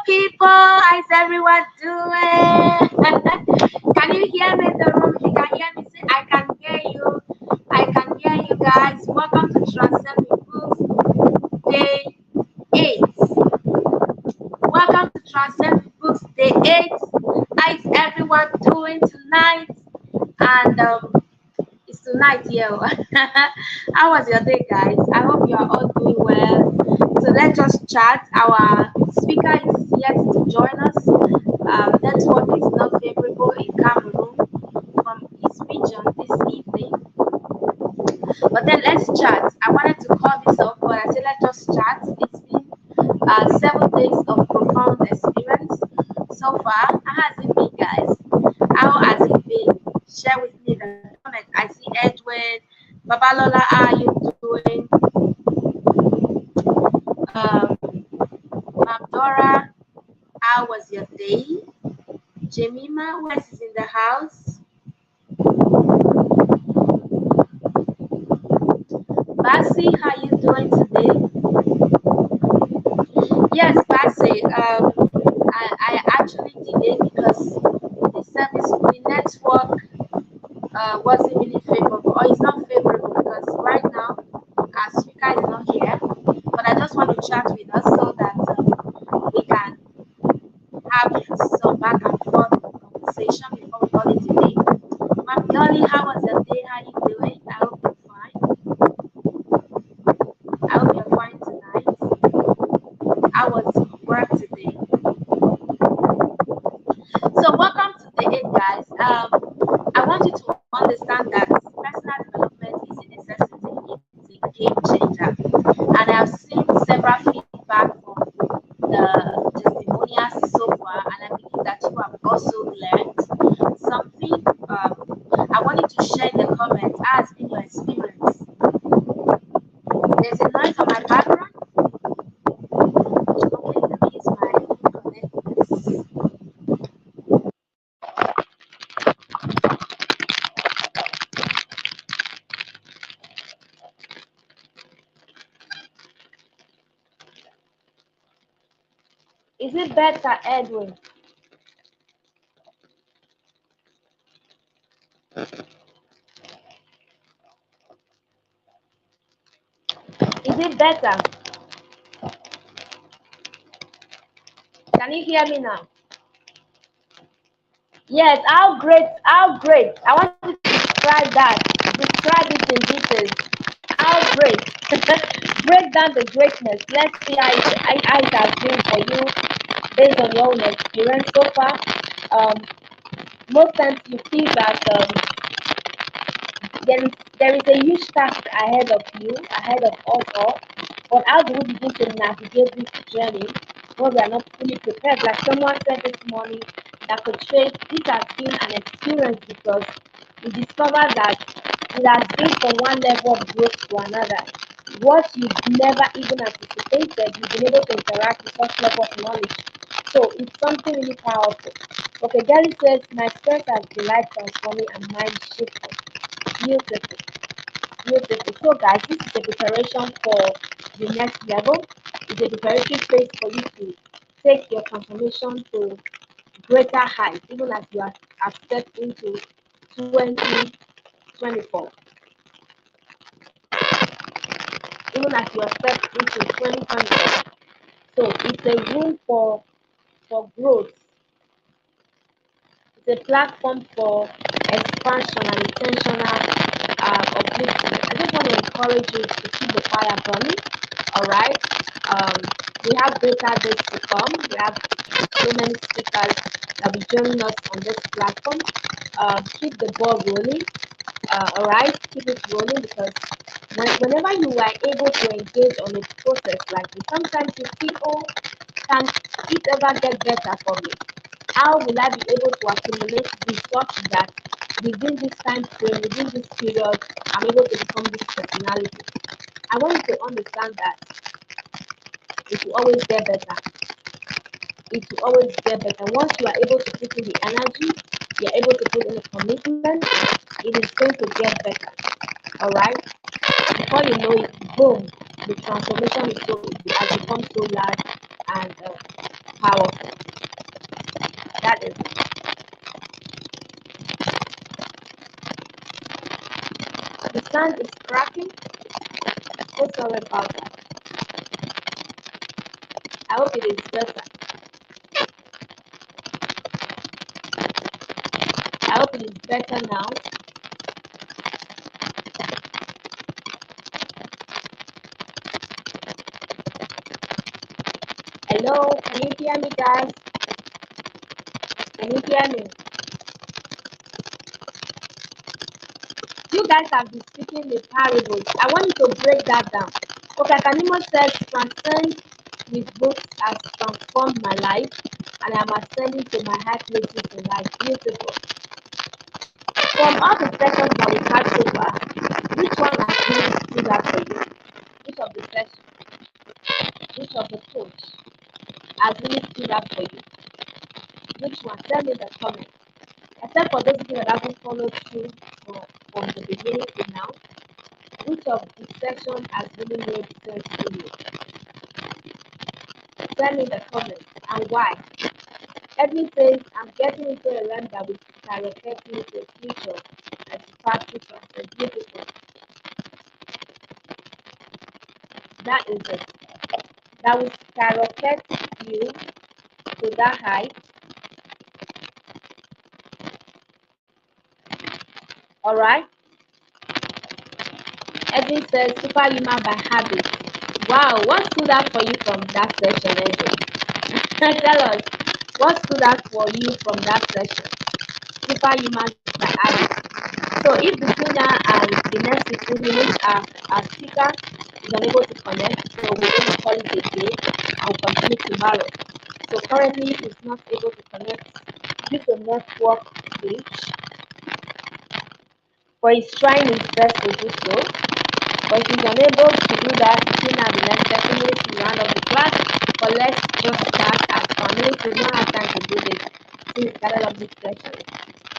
people? How's everyone doing? Can you hear me in the room? If you can hear me, say I can hear you. I can hear you guys. Welcome to Transcend with Books Day 8. Welcome to Transcend with Books Day 8. How's everyone doing tonight? And it's tonight, yeah. How was your day, guys? I hope you are all doing well. So let's just chat. Our speaker is yet to join us. Network is not favorable in Cameroon from his region this evening. But then let's chat. I wanted to call this up, but I said let's just chat. It's been 7 days of profound experience so far. How has it been, guys? How has it been? Share with me the comment. I see Edwin, Babalola, how are you doing? Mamdora, how was your day? Jemima, who else is in the house? Basi, how you doing today? Yes, Basi, I actually delayed because the network wasn't really favorable, or it's not favorable because right now our speaker is not here. But I just want to chat with us so that we can have some back and forth conversation before we call it a day. Ma'am Dolly, how was your day? How you doing? I hope you're fine. I hope you're fine tonight. How was work today? So welcome to the eight, guys. I want you to understand that personal development is a necessity. It's a game changer, and I've seen several feedback from the testimonials so far, and I believe that you have also learned something. I want you to share in the comments how has been your experience. There's a noise on my background. Okay, let me use my connect. Is it better, Edwin? Is it better? Can you hear me now? Yes, how great, how great. I want you to describe that. Describe it in details. How great. Break down the greatness. Let's see how it has been for you based on your own experience so far. Most times you feel that there is a huge task ahead of you, ahead of us all. But how do we begin to navigate this journey when we are not fully prepared? Like someone said this morning, that could say this has been an experience because we discovered that it has been from one level of growth to another. What you've never even anticipated, you've been able to interact with such level of knowledge. So it's something really powerful. Okay, Gary says, my experience has been life transforming and mind shifting. Beautiful. Beautiful. So guys, this is a preparation for the next level. It's a preparation phase for you to take your transformation to greater heights, even as you have stepped into 2024. Even as you have stepped into 2024. So it's a room for growth. It's a platform for expansion and intentional uplifting. I just want to encourage you to keep the fire burning. All right. We have greater days to come. We have so many speakers that will be joining us on this platform. Keep the ball rolling. All right. Keep it rolling because whenever you are able to engage on a process like this, sometimes you feel, oh, can it ever get better for me? How will I be able to accumulate research that within this time frame, within this period, I'm able to become this personality? I want you to understand that it will always get better. It will always get better. Once you are able to put in the energy, you're able to put in the commitment, it is going to get better. All right? Before you know it, boom, the transformation has become so large and powerful. That is it. The sand is cracking. So sorry about that. I hope it is better. I hope it is better now. Hello, can you hear me, guys? Can you hear me? You guys have been speaking the parables. I want you to break that down. Okay, Kanimo says, transcend his books has transformed my life, and I'm ascending to my high places in life. Beautiful. From all the sessions that we've had so far, which one has really stood out for you? Which of the sessions, which of the coach has really stood out for you? Which one? Tell me in the comments. Except for those of you that haven't followed through from the beginning to now, which of the session has really made sense to you? Tell me in the comments and why. Edwin says, I'm getting into a realm that will skyrocket me to a future as a practice of beautiful. That is it. That will skyrocket you to that height. Alright? Edwin says, superhuman by habit. Wow, what stood out for you from that session, Edwin? Tell us, what stood out for you from that session? Superhuman by habit. So if between now and the next 15 minutes our speaker is unable to connect, so we're going to call it a day and we'll continue tomorrow. So currently he's not able to connect due to network glitch, but he's trying his best to do so. But if he's unable to do that between now and the next 30 minutes to round up the class, but let's just start as families. We don't have time to do this since we started up this session.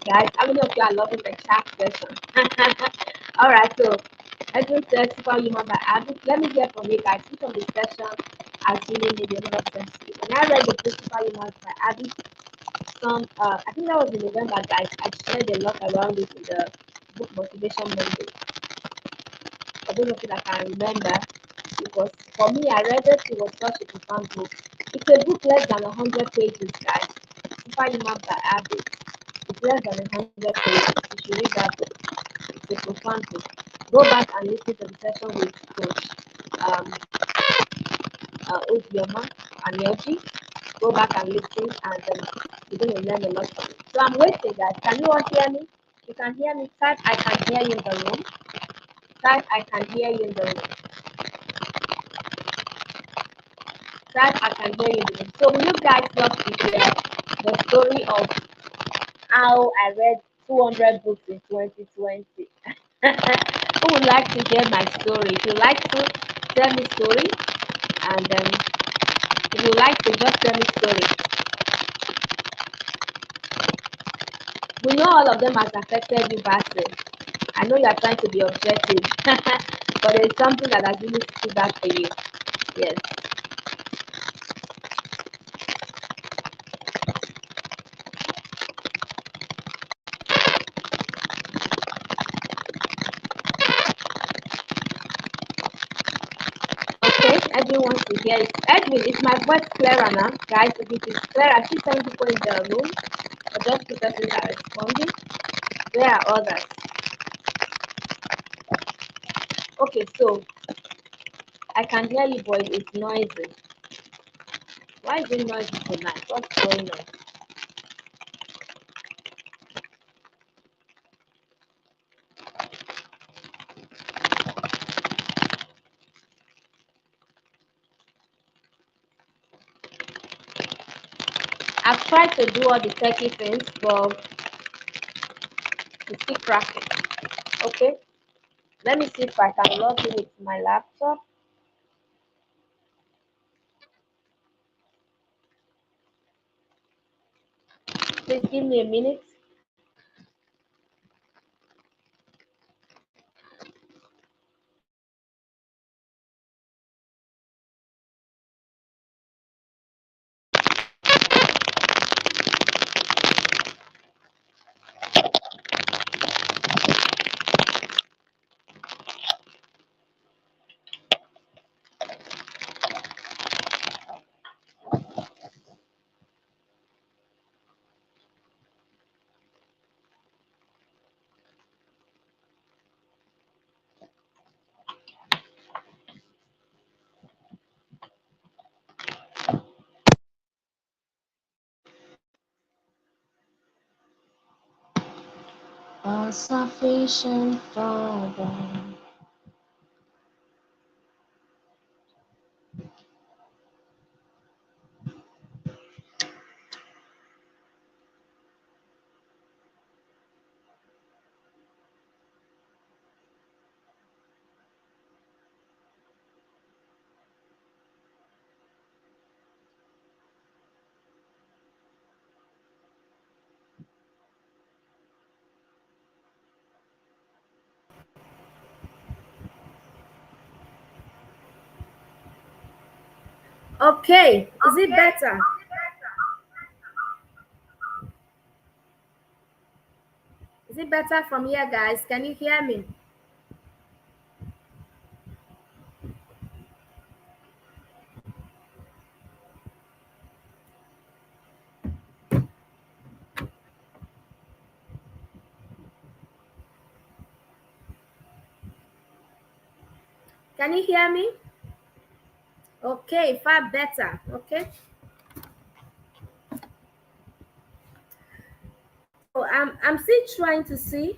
Guys, how many of you are loving the chat session? Alright, so Edwin says superhuman by habit. Let me hear from you guys. Which of the session has really made a lot of sense to you? When I read the book Superhuman by habit, I think that was in November, guys. I shared a lot around it in the book Motivation Monday. For those of you that can remember, because for me, I read it. It was such a profound book. It's a book less than 100 pages, guys. Superhuman by habit. It's less than 100 pages. You should read that book. It's a profound book. Go back and listen to the session with Coach Ozioma and Yogi. Go back and listen, and you're going to learn a lot from it. So I'm waiting, guys. Can you all hear me? You can hear me. Type, I can hear you in the room. Type, I can hear you in the room. Type, I can hear you in the room. So will you guys love to hear the story of how I read 200 books in 2020? Who would like to hear my story? If you like to tell me story, and then if you like to just tell me story. We know all of them has affected you badly. I know you are trying to be objective, but it's something that has really stood out for you. Yes. Okay, Edwin wants to hear it. Edwin, is my voice clearer now? Guys, if it is clear, I see some people in the room, but just two persons are responding. Where are others? Okay, so I can hear you, boys. It's noisy. Why is it noisy tonight? What's going on? I've tried to do all the techie things, but it's still cracking. Okay, let me see if I can log in with my laptop. Please give me a minute. sufficient, Father. Okay, is it better? Is it better from here, guys? Can you hear me? Can you hear me? Okay, far better. Okay. So I'm still trying to see.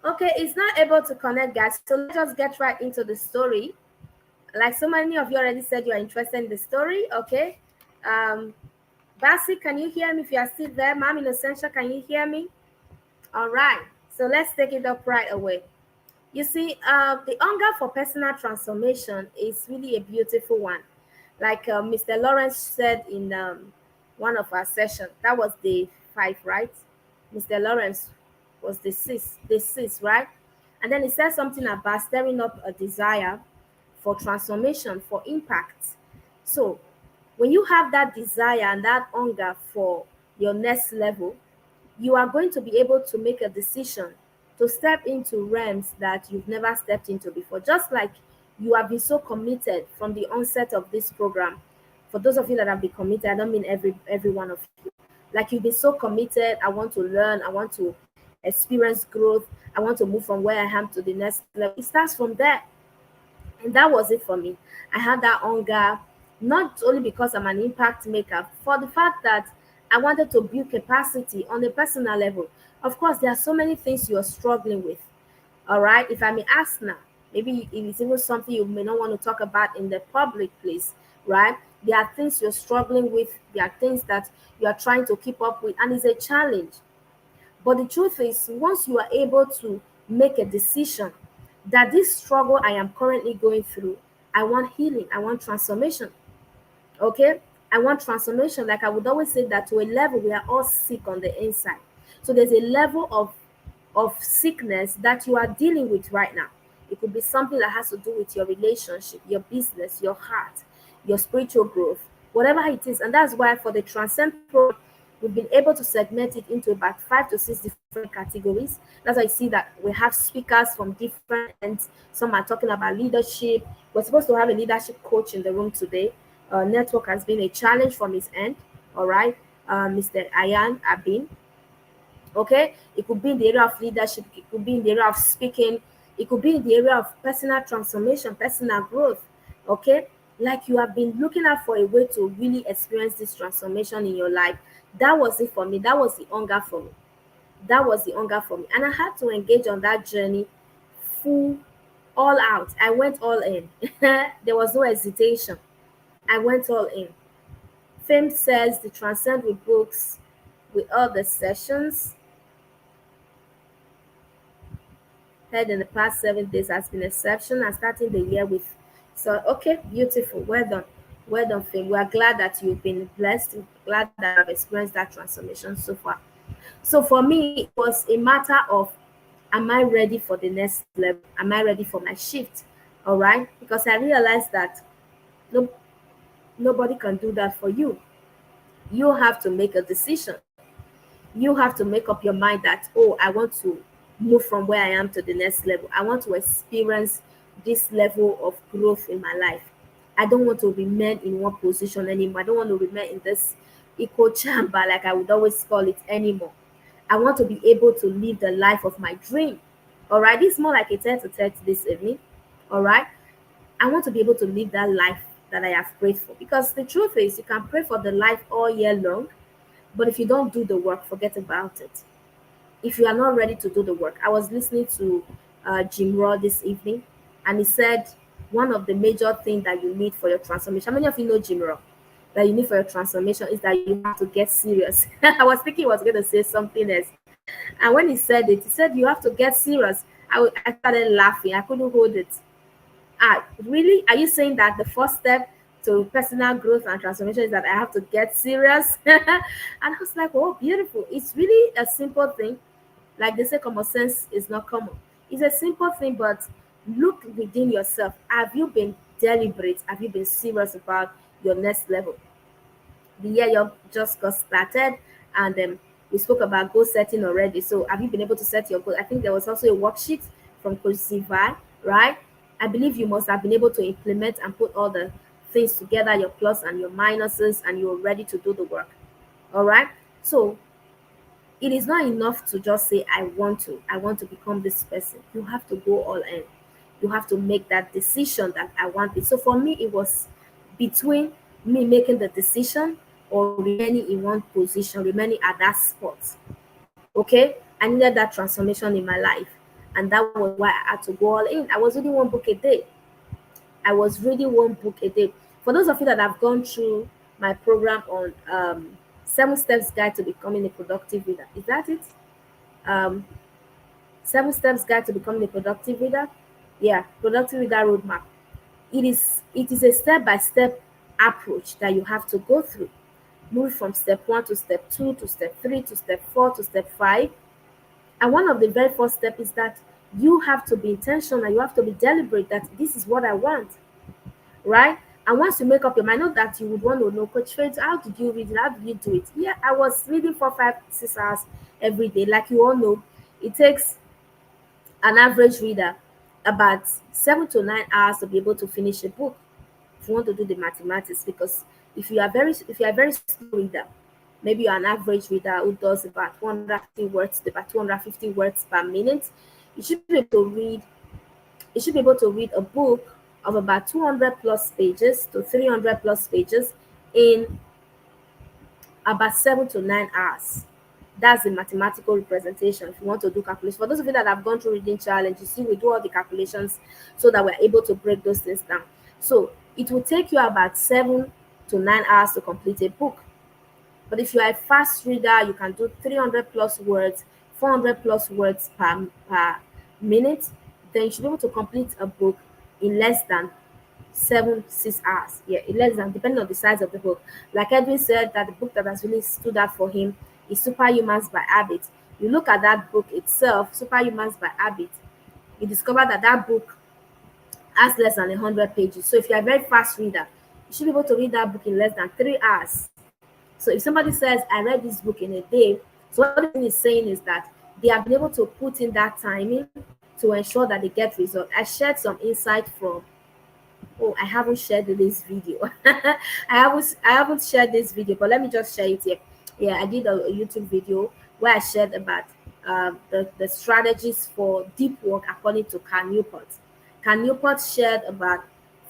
Okay, it's not able to connect, guys. So let's just get right into the story. Like so many of you already said you are interested in the story. Okay. Um Basi, can you hear me if you are still there? Mom Innocentia, can you hear me? All right. So let's take it up right away. You see, the hunger for personal transformation is really a beautiful one. Like Mr. Lawrence said in one of our sessions, that was day 5, right? Mr. Lawrence was the sixth, right? And then he said something about stirring up a desire for transformation, for impact. So when you have that desire and that hunger for your next level, you are going to be able to make a decision to step into realms that you've never stepped into before. Just like you have been so committed from the onset of this program. For those of you that have been committed, I don't mean every one of you. Like you've been so committed, I want to learn, I want to experience growth, I want to move from where I am to the next level. It starts from there. And that was it for me. I had that hunger, not only because I'm an impact maker, for the fact that I wanted to build capacity on a personal level. Of course, there are so many things you're struggling with. All right. If I may ask now, maybe it is even something you may not want to talk about in the public place, right? There are things you're struggling with, there are things that you are trying to keep up with, and it's a challenge. But the truth is, once you are able to make a decision that this struggle I am currently going through, I want healing, I want transformation. Okay? I want transformation. Like I would always say that to a level we are all sick on the inside. So there's a level of sickness that you are dealing with right now. It could be something that has to do with your relationship, your business, your heart, your spiritual growth, whatever it is. And that's why for the Transcend program, we've been able to segment it into about 5 to 6 different categories. That's why you see that we have speakers from different ends. Some are talking about leadership. We're supposed to have a leadership coach in the room today. Network has been a challenge from his end. All right. Mr. ABINE. Okay, it could be in the area of leadership, it could be in the area of speaking, it could be in the area of personal transformation, personal growth. Okay, like you have been looking out for a way to really experience this transformation in your life. That was it for me. That was the hunger for me. That was the hunger for me, and I had to engage on that journey full, all out. I went all in. There was no hesitation. I went all in. Fame says the Transcend with books, with all the sessions held in the past 7 days has been exceptional, and starting the year with. So, okay, beautiful. Well done. Well done, Fame. We are glad that you've been blessed. We're glad that I've experienced that transformation so far. So, for me, it was a matter of am I ready for the next level? Am I ready for my shift? All right. Because I realized that no, nobody can do that for you. You have to make a decision. You have to make up your mind that, oh, I want to move from where I am to the next level. I want to experience this level of growth in my life. I don't want to remain in one position anymore. I don't want to remain in this echo chamber, like I would always call it, anymore. I want to be able to live the life of my dream. All right, this is more like a tete-a-tete this evening. All right, I want to be able to live that life that I have prayed for, because the truth is you can pray for the life all year long, but if you don't do the work, forget about it. if you are not ready to do the work. I was listening to Jim Raw this evening, and he said one of the major things that you need for your transformation. How many of you know Jim Raw? That you need for your transformation is that you have to get serious. I was thinking he was going to say something else, and when he said it, he said you have to get serious. I started laughing. I couldn't hold it. Ah, really? Are you saying that the first step to personal growth and transformation is that I have to get serious? And I was like, oh, beautiful. It's really a simple thing. Like they say, common sense is not common. It's a simple thing, but look within yourself. Have you been deliberate? Have you been serious about your next level? The year you just got started, and we spoke about goal setting already. So have you been able to set your goal? I think there was also a worksheet from Coach Siva, right? I believe you must have been able to implement and put all the things together, your plus and your minuses, and you're ready to do the work. All right. So it is not enough to just say I want to become this person. You have to go all in. You have to make that decision that I want it. So for me, it was between me making the decision or remaining in one position, remaining at that spot. Okay, I needed that transformation in my life, and that was why I had to go all in. I was reading one book a day. I was reading one book a day. For those of you that have gone through my program on 7 Steps Guide to Becoming a Productive Reader, is that it? Um, 7 Steps Guide to Becoming a Productive Reader. Yeah, Productive Reader Roadmap. It is a step-by-step approach that you have to go through. Move from step 1 to step 2 to step 3 to step 4 to step 5. And one of the very first steps is that you have to be intentional. You have to be deliberate that this is what I want, right? And once you make up your mind, know that you would want to know, Coach Faith, how did you read it? How did you do it? Yeah, I was reading for 5, 6 hours every day. Like you all know, it takes an average reader about 7 to 9 hours to be able to finish a book. If you want to do the mathematics, because if you are a very slow reader, maybe you're an average reader who does about 250 words per minute, you should be able to read a book of about 200 plus pages to 300 plus pages in about 7 to 9 hours. That's the mathematical representation if you want to do calculations. For those of you that have gone through reading challenge, you see we do all the calculations so that we're able to break those things down. So it will take you about 7 to 9 hours to complete a book. But if you are a fast reader, you can do 300 plus words, 400 plus words per minute, then you should be able to complete a book in less than 7, 6 hours. Yeah, in less than, depending on the size of the book. Like Edwin said, that the book that has really stood out for him is Superhumans by Habit. You look at that book itself, Superhumans by Habit, you discover that that book has less than 100 pages. So if you're a very fast reader, you should be able to read that book in less than 3 hours. So if somebody says, I read this book in a day, so what the thing is saying is that they have been able to put in that timing to ensure that they get results. I shared some insight from, oh, I haven't shared this video. I haven't shared this video, but let me just share it here. Yeah, I did a YouTube video where I shared about the strategies for deep work according to Cal Newport. Cal Newport shared about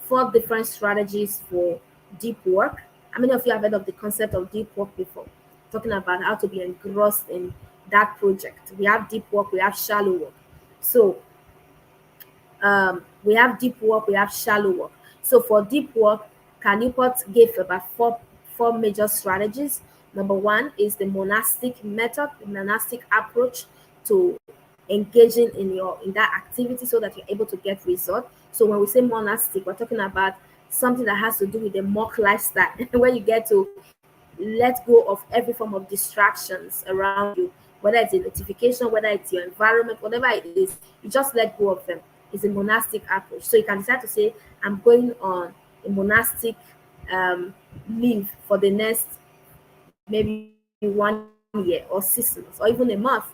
4 different strategies for deep work. How many of you have heard of the concept of deep work before? Talking about how to be engrossed in that project. We have deep work, we have shallow work. So we have deep work, we have shallow work. So for deep work, Newport gave about four major strategies. Number one is the monastic method, the monastic approach to engaging in that activity so that you're able to get result. So when we say monastic, we're talking about something that has to do with the monk lifestyle, where you get to let go of every form of distractions around you, whether it's a notification, whether it's your environment, whatever it is, you just let go of them. It's a monastic approach. So you can decide to say, I'm going on a monastic leave for the next maybe 1 year or 6 months or even a month.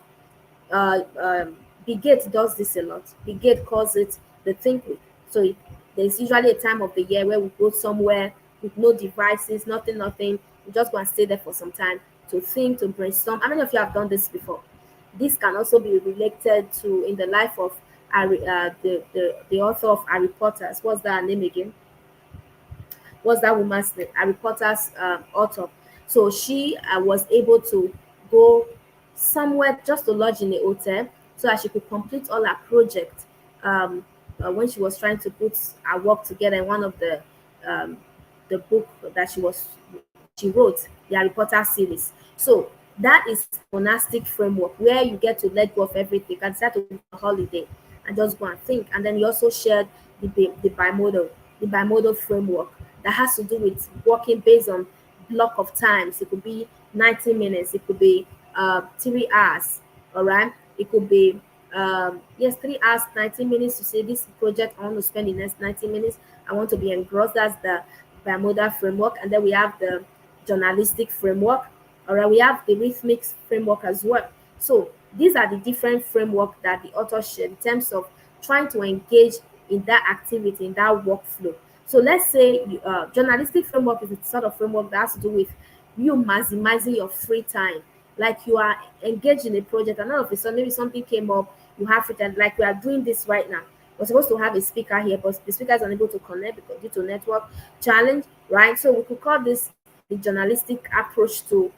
Big Gate does this a lot. Big Gate calls it the think week. So there's usually a time of the year where we go somewhere with no devices, nothing. We just go and stay there for some time to think, to brainstorm. How many of you have done this before? This can also be related to in the life of the author of Harry Potter. What's that name again? What's that woman's name? Harry Potter's author. So she was able to go somewhere just to lodge in a hotel so that she could complete all her project um, when she was trying to put her work together in one of um, the book that she wrote, the Harry Potter series. So that is monastic framework where you get to let go of everything. You can start to go on holiday and just go and think. And then you also shared the bimodal framework that has to do with working based on block of times. It could be 90 minutes, it could be 3 hours, all right? It could be yes, 3 hours, 90 minutes to say this project I want to spend the next 90 minutes. I want to be engrossed. That's the bimodal framework. And then we have the journalistic framework. All right, we have the rhythmic framework as well. So these are the different framework that the author shared in terms of trying to engage in that activity, in that workflow. So let's say journalistic framework is the sort of framework that has to do with you maximizing your free time. Like you are engaged in a project, and all of a sudden maybe something came up, you have free time. Like we are doing this right now. We're supposed to have a speaker here, but the speaker is unable to connect because due to network challenge, right? So we could call this the journalistic approach to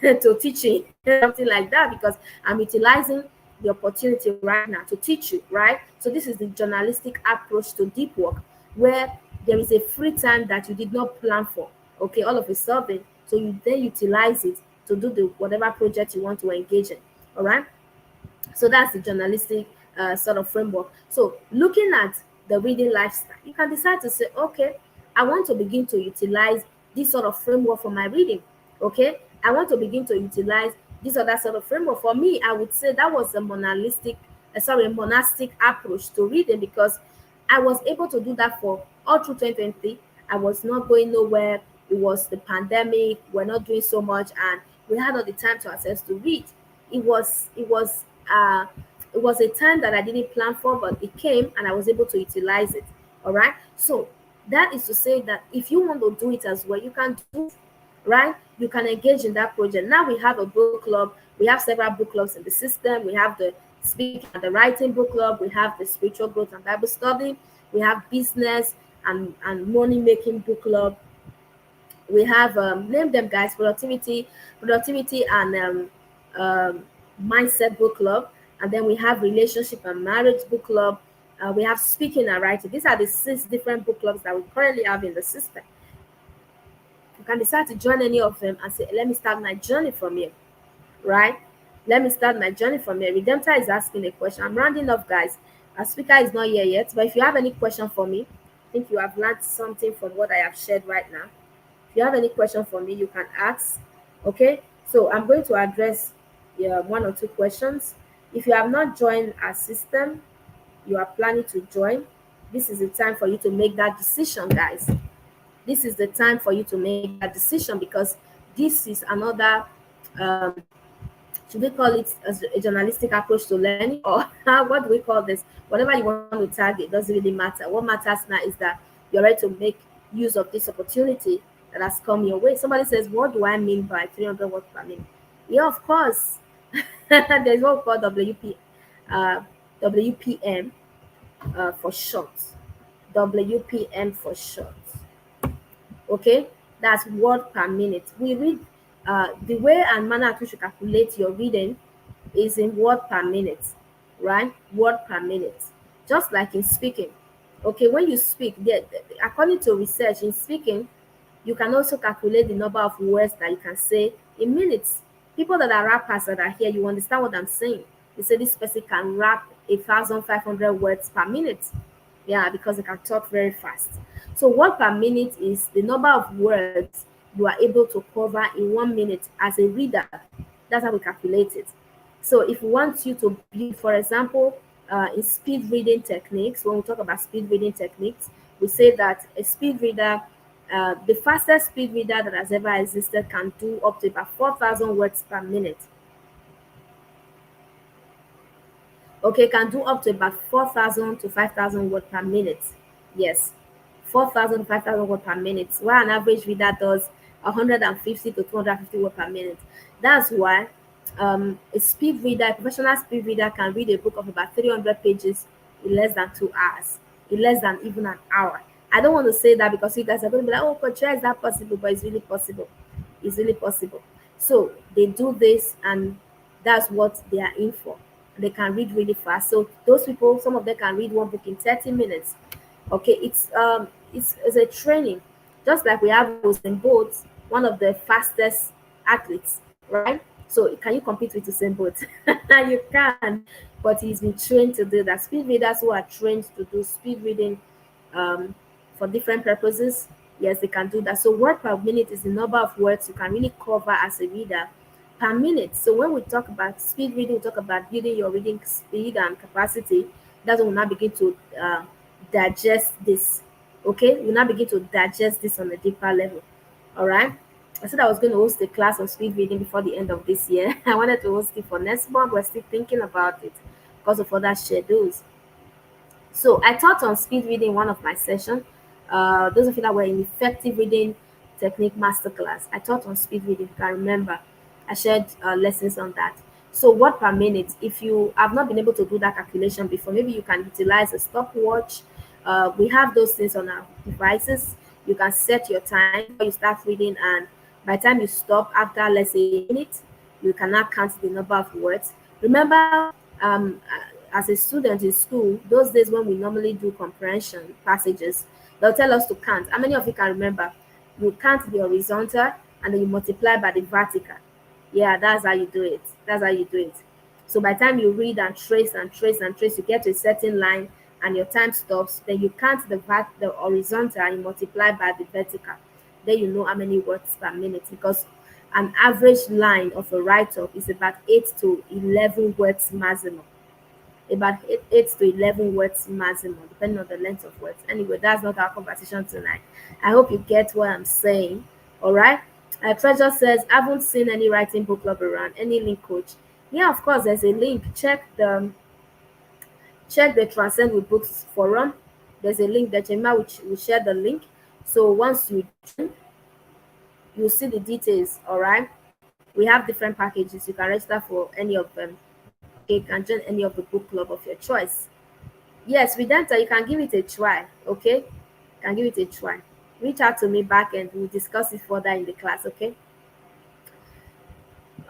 to teaching, something like that, because I'm utilizing the opportunity right now to teach you, right? So this is the journalistic approach to deep work, where there is a free time that you did not plan for, okay, all of a sudden. So you then utilize it to do the whatever project you want to engage in, all right? So that's the journalistic sort of framework. So looking at the reading lifestyle, you can decide to say, okay, I want to begin to utilize this sort of framework for my reading. Okay, I want to begin to utilize this other sort of framework. For me, I would say that was a monastic approach to reading, because I was able to do that for all through 2023. I was not going nowhere. It was the pandemic. We're not doing so much, and we had all the time to access to read. It was it was a time that I didn't plan for, but it came and I was able to utilize it. All right. So that is to say that if you want to do it as well, you can do it, right? You can engage in that project. Now we have a book club. We have several book clubs in the system. We have the speaking and the writing book club. We have the spiritual growth and Bible study. We have business and money making book club. We have name them guys, productivity and mindset book club. And then we have relationship and marriage book club. We have speaking and writing. These are the 6 different book clubs that we currently have in the system. You can decide to join any of them and say, let me start my journey from here, right? Let me start my journey from here. Redemptor is asking a question. I'm rounding up, guys. Our speaker is not here yet, but if you have any question for me, I think you have learned something from what I have shared right now. If you have any question for me, you can ask. Okay, so I'm going to address 1 or 2 questions. If you have not joined our system, you are planning to join, this is the time for you to make that decision, guys. This is the time for you to make that decision, because this is another should we call it as a journalistic approach to learning, or what do we call this? Whatever you want to target doesn't really matter. What matters now is that you're ready to make use of this opportunity that has come your way. Somebody says, what do I mean by 300 words per minute? Yeah, of course. There's what we call WPM for short. WPM for short. Okay, that's word per minute. We read the way and manner at which you calculate your reading is in word per minute, right? Word per minute, just like in speaking. Okay, when you speak, according to research in speaking, you can also calculate the number of words that you can say in minutes. People that are rappers that are here, you understand what I'm saying. They say this person can rap 1,500 words per minute. Yeah, because they can talk very fast. So word per minute is the number of words you are able to cover in 1 minute as a reader. That's how we calculate it. So if we want you to build, for example, in speed reading techniques, when we talk about speed reading techniques, we say that a speed reader, the fastest speed reader that has ever existed, can do up to about 4,000 words per minute. Okay, can do up to about 4,000 to 5,000 words per minute. Yes, 4,000 to 5,000 words per minute, while an average reader does 150 to 250 words per minute. That's why a speed reader, a professional speed reader, can read a book of about 300 pages in less than 2 hours, in less than even an hour. I don't want to say that because you guys are going to be like, oh, Coach, is that possible? But it's really possible. It's really possible. So they do this, and That's what they are in for. They can read really fast. So those people, some of them can read one book in 30 minutes. Okay, it's a training. Just like we have Usain Bolt, one of the fastest athletes, right? So can you compete with Usain Bolt? You can, but he's been trained to do that. Speed readers who are trained to do speed reading um, for different purposes, yes, they can do that. So word per minute is the number of words you can really cover as a reader per minute. So when we talk about speed reading, we talk about building your reading speed and capacity. That's when we now begin to digest this. Okay, we now begin to digest this on a deeper level. All right. I said I was going to host a class on speed reading before the end of this year. I wanted to host it for next month. We're still thinking about it because of other schedules. So I taught on speed reading one of my sessions. Those of you that were in effective reading technique masterclass, I taught on speed reading. If I remember, I shared lessons on that. So word per minute. If you have not been able to do that calculation before, maybe you can utilize a stopwatch. We have those things on our devices. You can set your time before you start reading, and by the time you stop after, let's say, a minute, you cannot count the number of words. Remember, as a student in school, those days when we normally do comprehension passages, they'll tell us to count. How many of you can remember? You count the horizontal and then you multiply by the vertical. Yeah, that's how you do it. That's how you do it. So by the time you read and trace and trace and trace, you get to a certain line and your time stops. Then you count the horizontal and you multiply by the vertical. Then you know how many words per minute, because an average line of a write-up is about 8 to 11 words maximum. About 8 to 11 words maximum, depending on the length of words. Anyway, that's not our conversation tonight. I hope you get what I'm saying. All right. Treasure says, I haven't seen any writing book club around. Any link, coach? Yeah, of course, there's a link. Check the Transcend with Books forum. There's a link that Jemma will share the link. So once you join, you'll see the details. All right. We have different packages. You can register for any of them. Okay, you can join any of the book club of your choice. Yes, with that, you can give it a try. Okay, you can give it a try. Reach out to me back and we'll discuss it further in the class. Okay.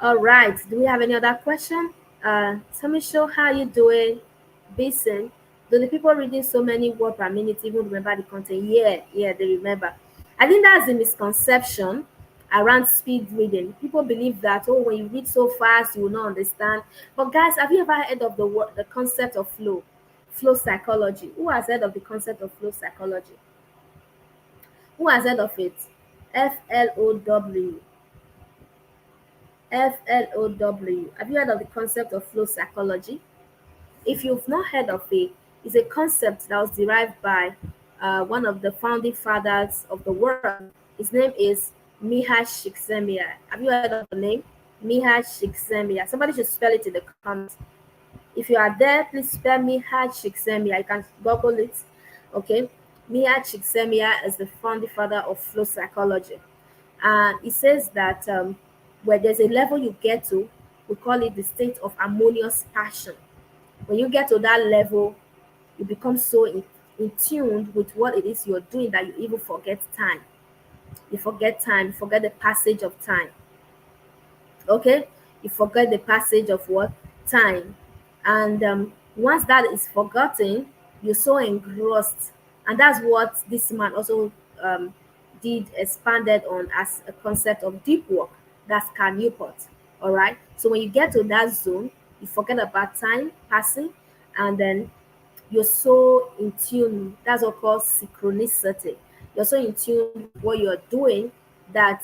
All right. Do we have any other question? Tell me, show how you doing, Basin. Do the people reading so many words per minute even remember the content? Yeah, they remember. I think that's the misconception around speed reading. People believe that, oh, when you read so fast, you will not understand. But guys, have you ever heard of the concept of flow? Flow psychology. Who has heard of the concept of flow psychology? Who has heard of it? FLOW. FLOW. Have you heard of the concept of flow psychology? If you've not heard of it, it's a concept that was derived by one of the founding fathers of the world. His name is Miha Csikszentmihalyi. Have you heard of the name? Miha Csikszentmihalyi. Somebody should spell it in the comments. If you are there, please spell Miha Csikszentmihalyi. You can Google it. Okay. Miha Csikszentmihalyi is the founding father of flow psychology. And it says that where there's a level you get to, we call it the state of harmonious passion. When you get to that level, you become so in tune with what it is you're doing that you even forget time. You forget time, you forget the passage of time. Okay? You forget the passage of what? Time. And once that is forgotten, you're so engrossed. And that's what this man also did expanded on as a concept of deep work. That's Cal Newport. All right. So when you get to that zone, you forget about time passing, and then you're so in tune. That's what called synchronicity. You're so in tune with what you're doing that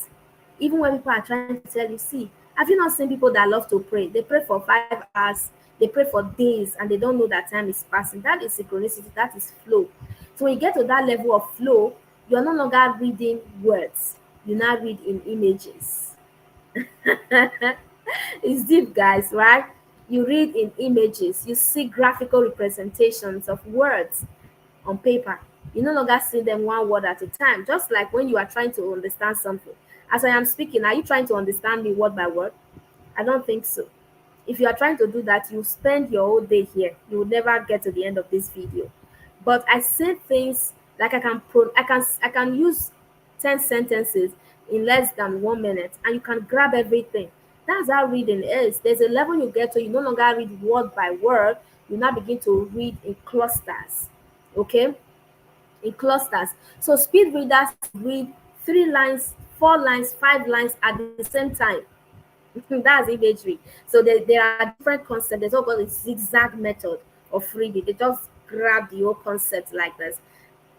even when people are trying to tell you, see, have you not seen people that love to pray? They pray for 5 hours, they pray for days, and they don't know that time is passing. That is synchronicity, that is flow. So when you get to that level of flow, you're no longer reading words, you now read in images. It's deep, guys, right? You read in images, you see graphical representations of words on paper. You no longer see them one word at a time. Just like when you are trying to understand something. As I am speaking, are you trying to understand me word by word? I don't think so. If you are trying to do that, you spend your whole day here. You will never get to the end of this video. But I say things like I can use 10 sentences in less than 1 minute, and you can grab everything. That's how reading is. There's a level you get to, you no longer read word by word, you now begin to read in clusters. Okay? In clusters. So speed readers read 3 lines, 4 lines, 5 lines at the same time. That's imagery. So there are different concepts. There's what called a zigzag method of reading. They just grab the whole concept like this.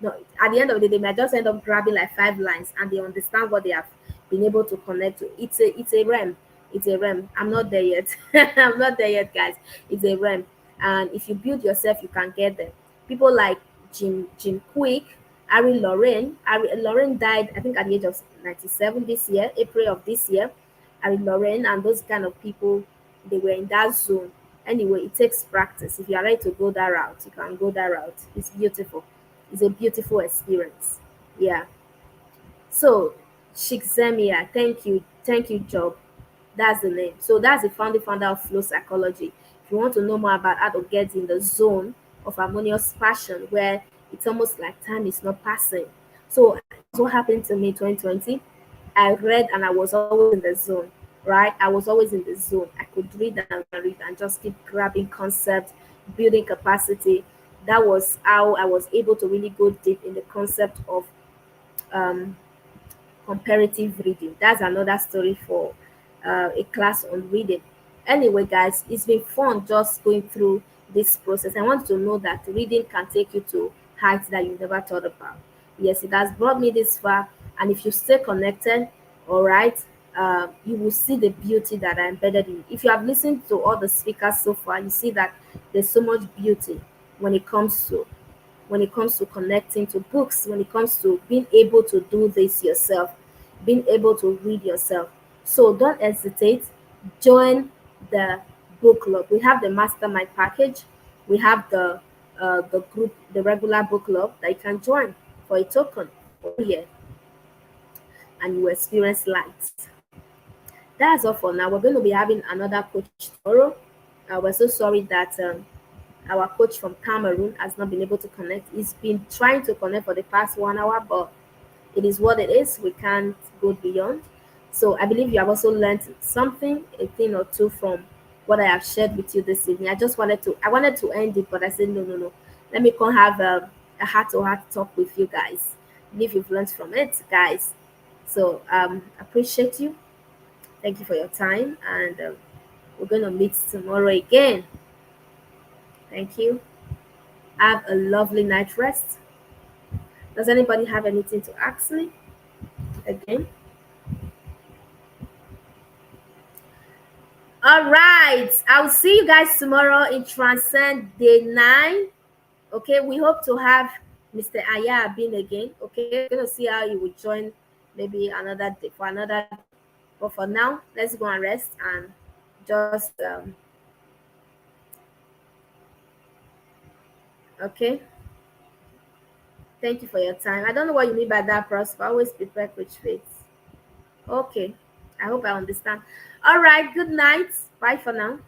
No, at the end of the day, they might just end up grabbing like 5 lines and they understand what they have been able to connect to. It's a REM. It's a REM. I'm not there yet. I'm not there yet, guys. It's a REM. And if you build yourself, you can get there. People like Jim Quick, Ari Lauren. Ari Lauren died, I think, at the age of 97 this year, April of this year. Ari Lauren and those kind of people, they were in that zone. Anyway, it takes practice. If you are ready to go that route, you can go that route. It's beautiful. It's a beautiful experience. Yeah. So, Shikzemia, thank you, Job. That's the name. So that's the founder of flow psychology. If you want to know more about how to get in the zone of harmonious passion, where it's almost like time is not passing. So that's what happened to me in 2020. I read and I was always in the zone, right? I was always in the zone. I could read and just keep grabbing concepts, building capacity. That was how I was able to really go deep in the concept of um, comparative reading. That's another story for a class on reading. Anyway, guys, it's been fun just going through this process. I want to know that reading can take you to heights that you never thought about. Yes, it has brought me this far, and if you stay connected, all right, you will see the beauty that I embedded in. If you have listened to all the speakers so far, you see that there's so much beauty when it comes to connecting to books, when it comes to being able to do this yourself, being able to read yourself. So don't hesitate. Join the book club. We have the mastermind package. We have the group, the regular book club that you can join for a token for 1 year, and you experience light. That's all for now. We're going to be having another coach tomorrow. We're so sorry that our coach from Cameroon has not been able to connect. He's been trying to connect for the past 1 hour, but it is what it is. We can't go beyond. So I believe you have also learned something, a thing or two from what I have shared with you this evening. I wanted to end it, but I said no, no, no. Let me come have a heart-to-heart talk with you guys. I believe you've learned from it, guys. So appreciate you. Thank you for your time, and we're gonna meet tomorrow again. Thank you. Have a lovely night rest. Does anybody have anything to ask me again? All right. I'll see you guys tomorrow in Transcend Day 9. Okay. We hope to have Mr. AYAH again. Okay. We're going to see how he will join maybe another day for another day. But for now, let's go and rest and just, okay. Thank you for your time. I don't know what you mean by that, Prosper. Always prepare coach faith. Okay. I hope I understand. All right. Good night. Bye for now.